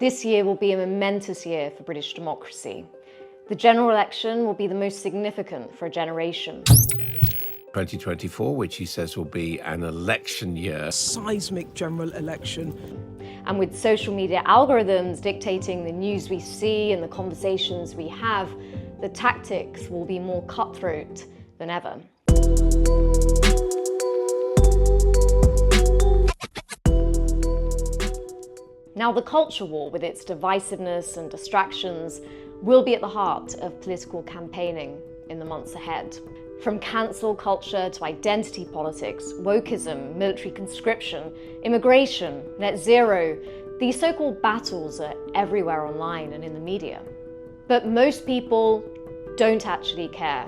This year will be a momentous year for British democracy. The general election will be the most significant for a generation. 2024, which he says will be an election year. Seismic general election. And with social media algorithms dictating the news we see and the conversations we have, the tactics will be more cutthroat than ever. Now, the culture war, with its divisiveness and distractions, will be at the heart of political campaigning in the months ahead. From cancel culture to identity politics, wokeism, military conscription, immigration, net zero, these so-called battles are everywhere online and in the media. But most people don't actually care.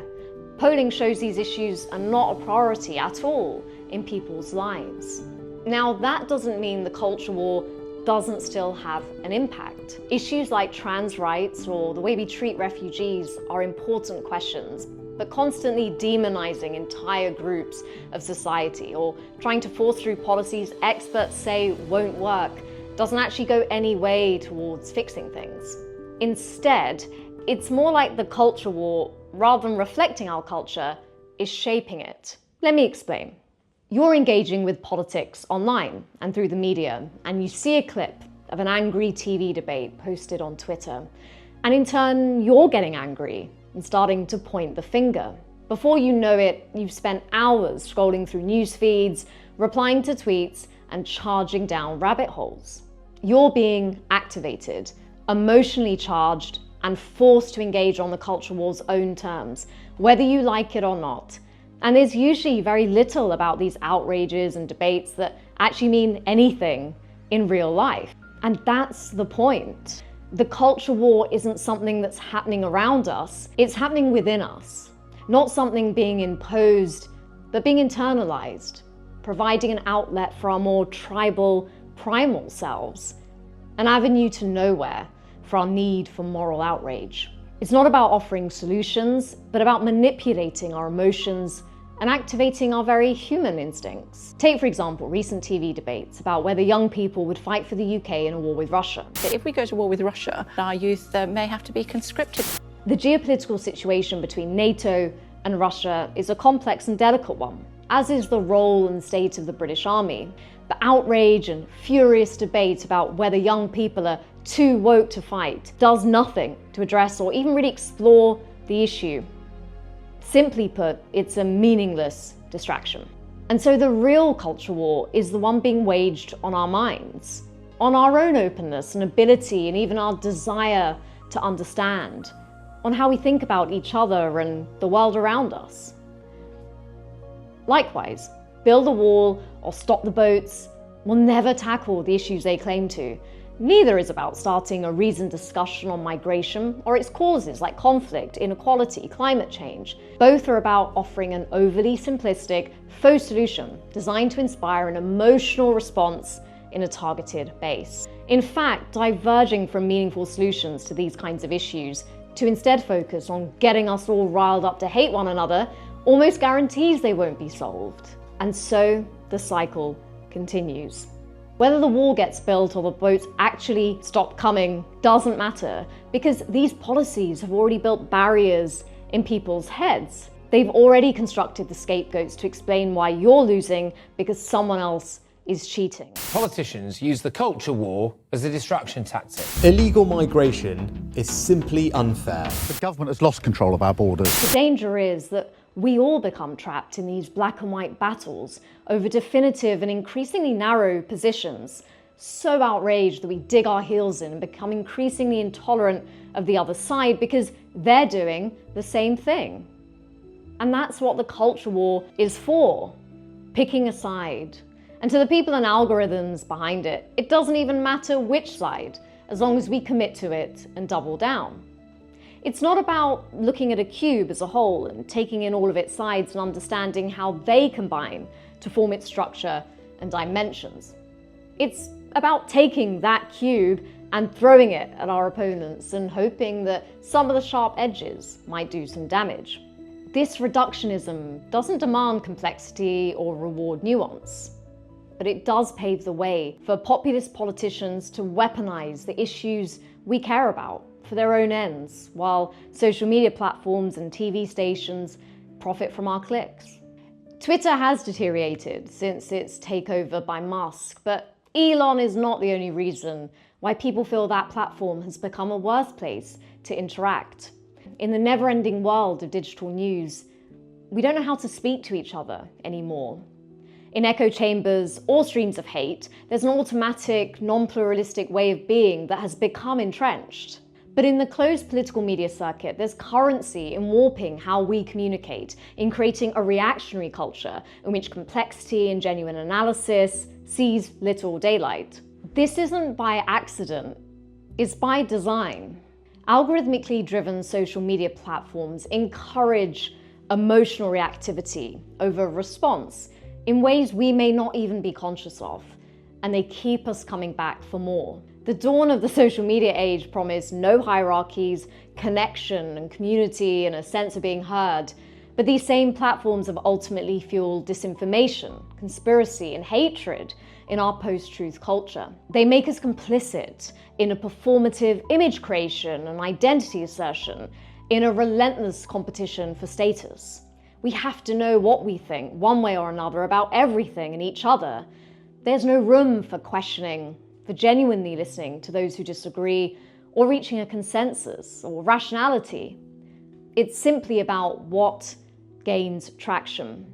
Polling shows these issues are not a priority at all in people's lives. Now, that doesn't mean the culture war doesn't still have an impact. Issues like trans rights or the way we treat refugees are important questions, but constantly demonizing entire groups of society or trying to force through policies experts say won't work doesn't actually go any way towards fixing things. Instead, it's more like the culture war, rather than reflecting our culture, is shaping it. Let me explain. You're engaging with politics online and through the media, and you see a clip of an angry TV debate posted on Twitter. And in turn, you're getting angry and starting to point the finger. Before you know it, you've spent hours scrolling through news feeds, replying to tweets, and charging down rabbit holes. You're being activated, emotionally charged, and forced to engage on the culture war's own terms, whether you like it or not. And there's usually very little about these outrages and debates that actually mean anything in real life. And that's the point. The culture war isn't something that's happening around us, it's happening within us. Not something being imposed, but being internalized, providing an outlet for our more tribal, primal selves, an avenue to nowhere for our need for moral outrage. It's not about offering solutions, but about manipulating our emotions and activating our very human instincts. Take, for example, recent TV debates about whether young people would fight for the UK in a war with Russia. If we go to war with Russia, our youth may have to be conscripted. The geopolitical situation between NATO and Russia is a complex and delicate one, as is the role and state of the British Army. The outrage and furious debate about whether young people are too woke to fight does nothing to address or even really explore the issue. Simply put, it's a meaningless distraction. And so the real culture war is the one being waged on our minds, on our own openness and ability and even our desire to understand, on how we think about each other and the world around us. Likewise, build a wall or stop the boats will never tackle the issues they claim to. Neither is about starting a reasoned discussion on migration or its causes like conflict, inequality, climate change. Both are about offering an overly simplistic, faux solution designed to inspire an emotional response in a targeted base. In fact, diverging from meaningful solutions to these kinds of issues to instead focus on getting us all riled up to hate one another almost guarantees they won't be solved. And so the cycle continues. Whether the wall gets built or the boats actually stop coming doesn't matter, because these policies have already built barriers in people's heads. They've already constructed the scapegoats to explain why you're losing because someone else is cheating. Politicians use the culture war as a distraction tactic. Illegal migration is simply unfair. The government has lost control of our borders. The danger is that we all become trapped in these black and white battles over definitive and increasingly narrow positions, so outraged that we dig our heels in and become increasingly intolerant of the other side because they're doing the same thing. And that's what the culture war is for, picking a side. And to the people and algorithms behind it, it doesn't even matter which side, as long as we commit to it and double down. It's not about looking at a cube as a whole and taking in all of its sides and understanding how they combine to form its structure and dimensions. It's about taking that cube and throwing it at our opponents and hoping that some of the sharp edges might do some damage. This reductionism doesn't demand complexity or reward nuance. but it does pave the way for populist politicians to weaponize the issues we care about for their own ends, while social media platforms and TV stations profit from our clicks. Twitter has deteriorated since its takeover by Musk, but Elon is not the only reason why people feel that platform has become a worse place to interact. In the never-ending world of digital news, we don't know how to speak to each other anymore. In echo chambers or streams of hate, there's an automatic, non-pluralistic way of being that has become entrenched. But in the closed political media circuit, there's currency in warping how we communicate, in creating a reactionary culture in which complexity and genuine analysis sees little daylight. This isn't by accident, it's by design. Algorithmically driven social media platforms encourage emotional reactivity over response in ways we may not even be conscious of, and they keep us coming back for more. The dawn of the social media age promised no hierarchies, connection and community and a sense of being heard, but these same platforms have ultimately fueled disinformation, conspiracy and hatred in our post-truth culture. They make us complicit in a performative image creation and identity assertion, in a relentless competition for status. We have to know what we think, one way or another, about everything and each other. There's no room for questioning, for genuinely listening to those who disagree, or reaching a consensus or rationality. It's simply about what gains traction.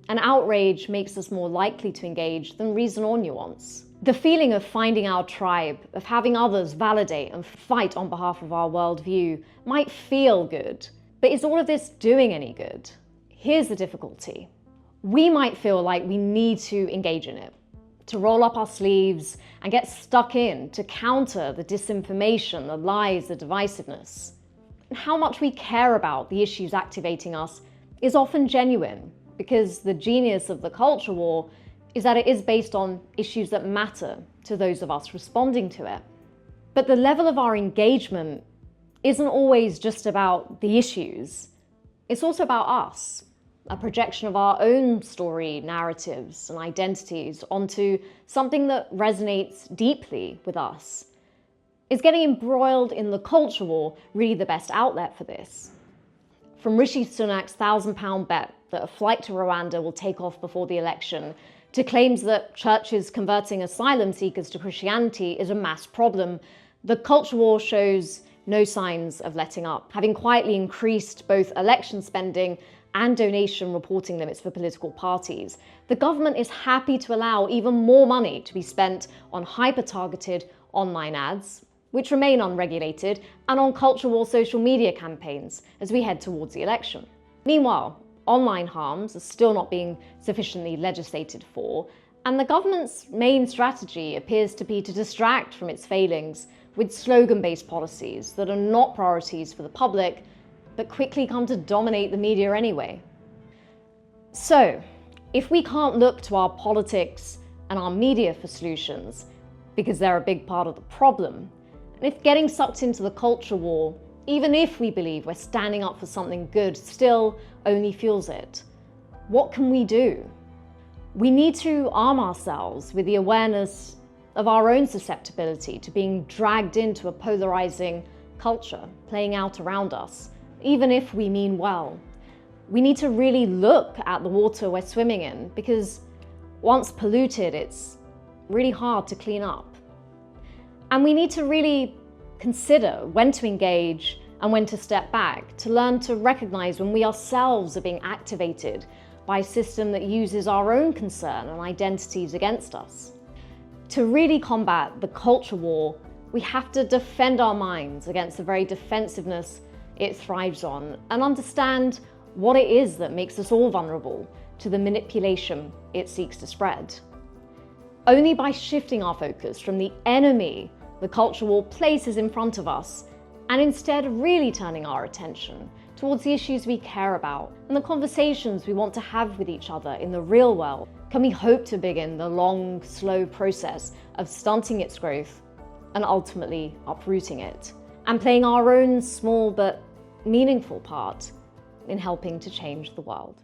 And outrage makes us more likely to engage than reason or nuance. The feeling of finding our tribe, of having others validate and fight on behalf of our worldview might feel good, but is all of this doing any good? Here's the difficulty. We might feel like we need to engage in it, to roll up our sleeves and get stuck in to counter the disinformation, the lies, the divisiveness. And how much we care about the issues activating us is often genuine, because the genius of the culture war is that it is based on issues that matter to those of us responding to it. But the level of our engagement isn't always just about the issues. It's also about us, a projection of our own story, narratives, and identities onto something that resonates deeply with us. Is getting embroiled in the culture war really the best outlet for this? From Rishi Sunak's £1,000 bet that a flight to Rwanda will take off before the election, to claims that churches converting asylum seekers to Christianity is a mass problem, the culture war shows no signs of letting up, having quietly increased both election spending and donation reporting limits for political parties. The government is happy to allow even more money to be spent on hyper-targeted online ads, which remain unregulated, and on culture war social media campaigns as we head towards the election. Meanwhile, online harms are still not being sufficiently legislated for, and the government's main strategy appears to be to distract from its failings with slogan-based policies that are not priorities for the public, but quickly come to dominate the media anyway. So, if we can't look to our politics and our media for solutions, because they're a big part of the problem, and if getting sucked into the culture war, even if we believe we're standing up for something good, still only fuels it, what can we do? We need to arm ourselves with the awareness of our own susceptibility to being dragged into a polarizing culture playing out around us, even if we mean well. We need to really look at the water we're swimming in, because once polluted, it's really hard to clean up. And we need to really consider when to engage and when to step back, to learn to recognize when we ourselves are being activated by a system that uses our own concern and identities against us. To really combat the culture war, we have to defend our minds against the very defensiveness it thrives on, and understand what it is that makes us all vulnerable to the manipulation it seeks to spread. Only by shifting our focus from the enemy the culture war places in front of us, and instead really turning our attention towards the issues we care about and the conversations we want to have with each other in the real world, can we hope to begin the long, slow process of stunting its growth and ultimately uprooting it, and playing our own small but meaningful part in helping to change the world.